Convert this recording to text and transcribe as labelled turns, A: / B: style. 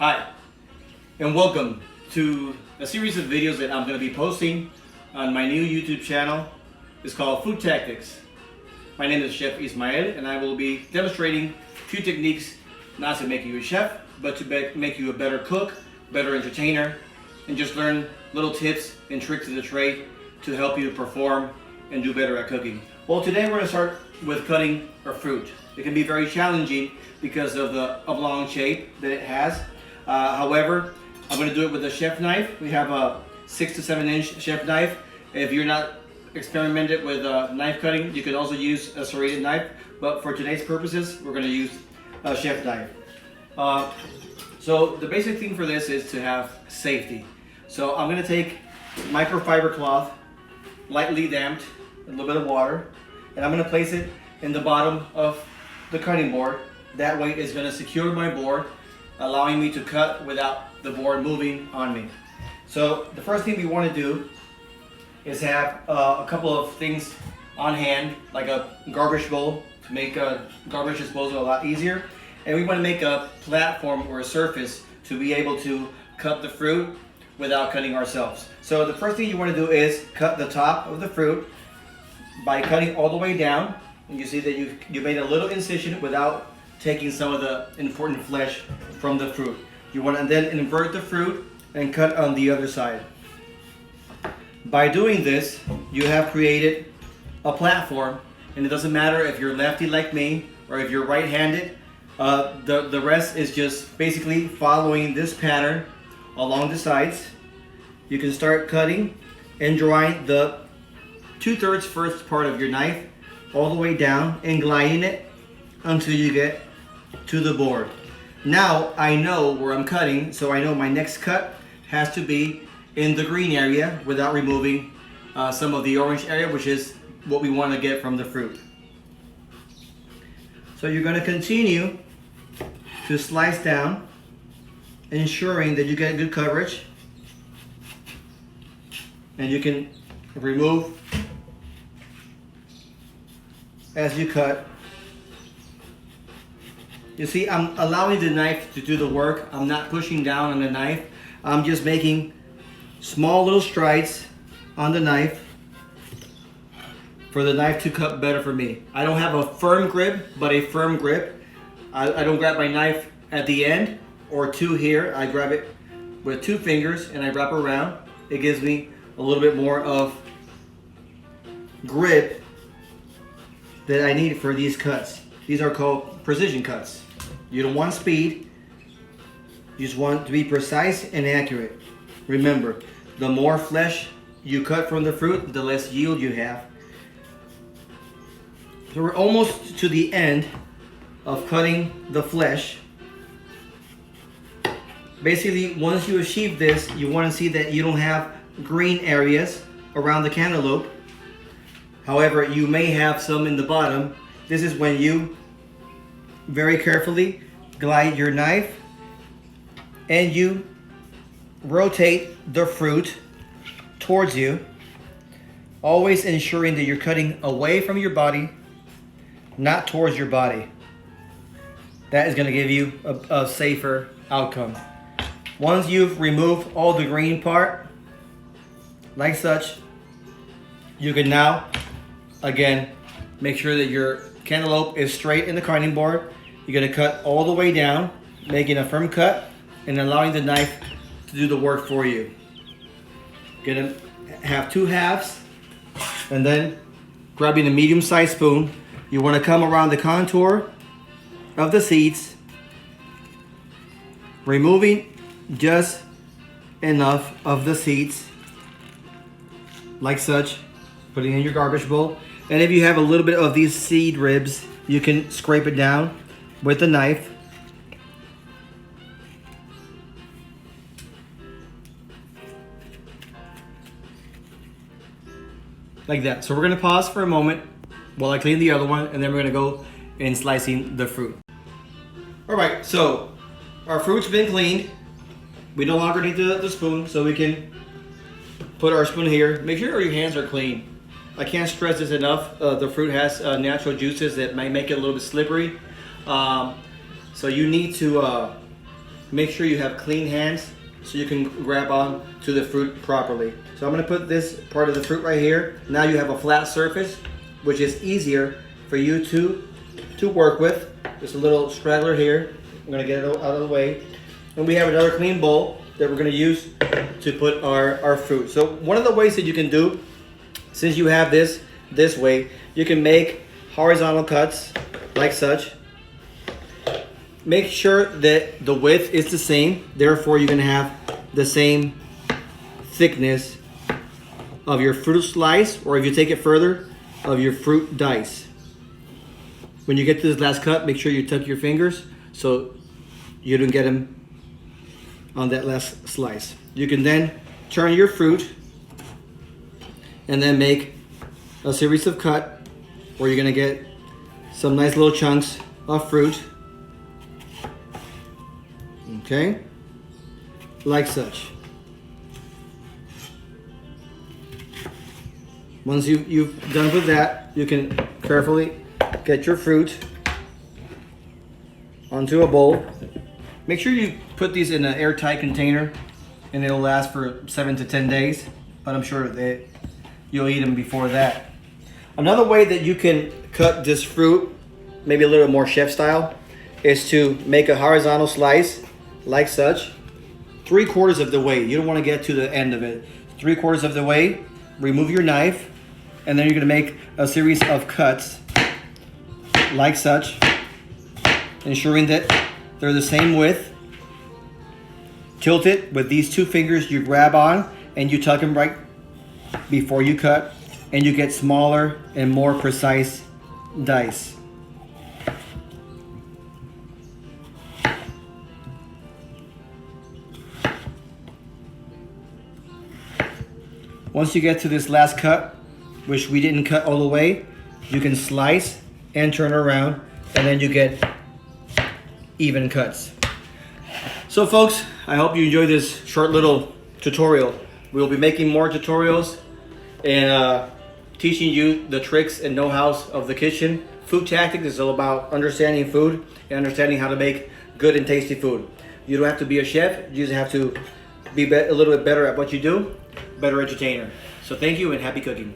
A: Hi, and welcome to a series of videos that I'm going to be posting on my new YouTube channel. It's called Food Tactics. My name is Chef Ismael, and I will be demonstrating few techniques not to make you a chef, but to make you a better cook, better entertainer, and just learn little tips and tricks of the trade to help you perform and do better at cooking. Well, today we're going to start with cutting our fruit. It can be very challenging because of the oblong shape that it has. However, I'm going to do it with a chef knife. We have a 6 to 7 inch chef knife. If you're not experimented with knife cutting, you can also use a serrated knife. But for today's purposes, we're going to use a chef knife. So the basic thing for this is to have safety. So I'm going to take microfiber cloth, lightly damped, a little bit of water, and I'm going to place it in the bottom of the cutting board. That way it's going to secure my board, allowing me to cut without the board moving on me. So the first thing we want to do is have a couple of things on hand, like a garbage bowl to make garbage disposal a lot easier. And we want to make a platform or a surface to be able to cut the fruit without cutting ourselves. So the first thing you want to do is cut the top of the fruit by cutting all the way down. And you see that you made a little incision without taking some of the important flesh from the fruit. You want to then invert the fruit and cut on the other side. By doing this, you have created a platform, and it doesn't matter if you're lefty like me or if you're right-handed. The rest is just basically following this pattern along the sides. You can start cutting and drawing the 2/3 first part of your knife all the way down and gliding it until you get to the board. Now I know where I'm cutting, so I know my next cut has to be in the green area without removing some of the orange area, which is what we want to get from the fruit. So you're going to continue to slice down, ensuring that you get good coverage, and you can remove as you cut. You see, I'm allowing the knife to do the work. I'm not pushing down on the knife. I'm just making small little strides on the knife for the knife to cut better for me. I don't have a firm grip, but a firm grip. I don't grab my knife at the end or two here. I grab it with 2 fingers and I wrap around. It gives me a little bit more of grip that I need for these cuts. These are called precision cuts. You don't want speed. You just want to be precise and accurate. Remember, the more flesh you cut from the fruit, the less yield you have. So we're almost to the end of cutting the flesh. Basically, once you achieve this, you want to see that you don't have green areas around the cantaloupe. However, you may have some in the bottom. This is when you very carefully glide your knife and you rotate the fruit towards you, always ensuring that you're cutting away from your body, not towards your body. That is going to give you a safer outcome. Once you've removed all the green part, like such, you can now, again, make sure that your cantaloupe is straight in the cutting board. You're going to cut all the way down, making a firm cut and allowing the knife to do the work for you. You're going to have 2 halves, and then grabbing a medium-sized spoon, you want to come around the contour of the seeds, removing just enough of the seeds, like such, putting in your garbage bowl. And if you have a little bit of these seed ribs, you can scrape it down with the knife. Like that. So we're going to pause for a moment while I clean the other one, and then we're going to go in slicing the fruit. Alright, so our fruit's been cleaned. We no longer need the spoon, so we can put our spoon here. Make sure your hands are clean. I can't stress this enough. The fruit has natural juices that might make it a little bit slippery. So you need to make sure you have clean hands so you can grab on to the fruit properly. So I'm gonna put this part of the fruit right here. Now you have a flat surface, which is easier for you to work with. Just a little straggler here. I'm gonna get it out of the way. And we have another clean bowl that we're gonna use to put our fruit. So one of the ways that you can do, since you have this way, you can make horizontal cuts like such. Make sure that the width is the same, therefore you're gonna have the same thickness of your fruit slice, or if you take it further, of your fruit dice. When you get to this last cut, make sure you tuck your fingers so you don't get them on that last slice. You can then turn your fruit and then make a series of cut where you're gonna get some nice little chunks of fruit. Okay, like such. Once you've done with that, you can carefully get your fruit onto a bowl. Make sure you put these in an airtight container and it'll last for 7 to 10 days, but I'm sure that you'll eat them before that. Another way that you can cut this fruit, maybe a little more chef style, is to make a horizontal slice like such, 3/4 of the way. You don't want to get to the end of it. 3/4 of the way, remove your knife, and then you're going to make a series of cuts like such, ensuring that they're the same width. Tilt it with these two fingers, you grab on and you tuck them right before you cut, and you get smaller and more precise dice. Once you get to this last cut, which we didn't cut all the way, you can slice and turn around, and then you get even cuts. So folks, I hope you enjoyed this short little tutorial. We'll be making more tutorials and teaching you the tricks and know-hows of the kitchen. Food Tactics is all about understanding food and understanding how to make good and tasty food. You don't have to be a chef, you just have to be a little bit better at what you do, better entertainer. So thank you and happy cooking.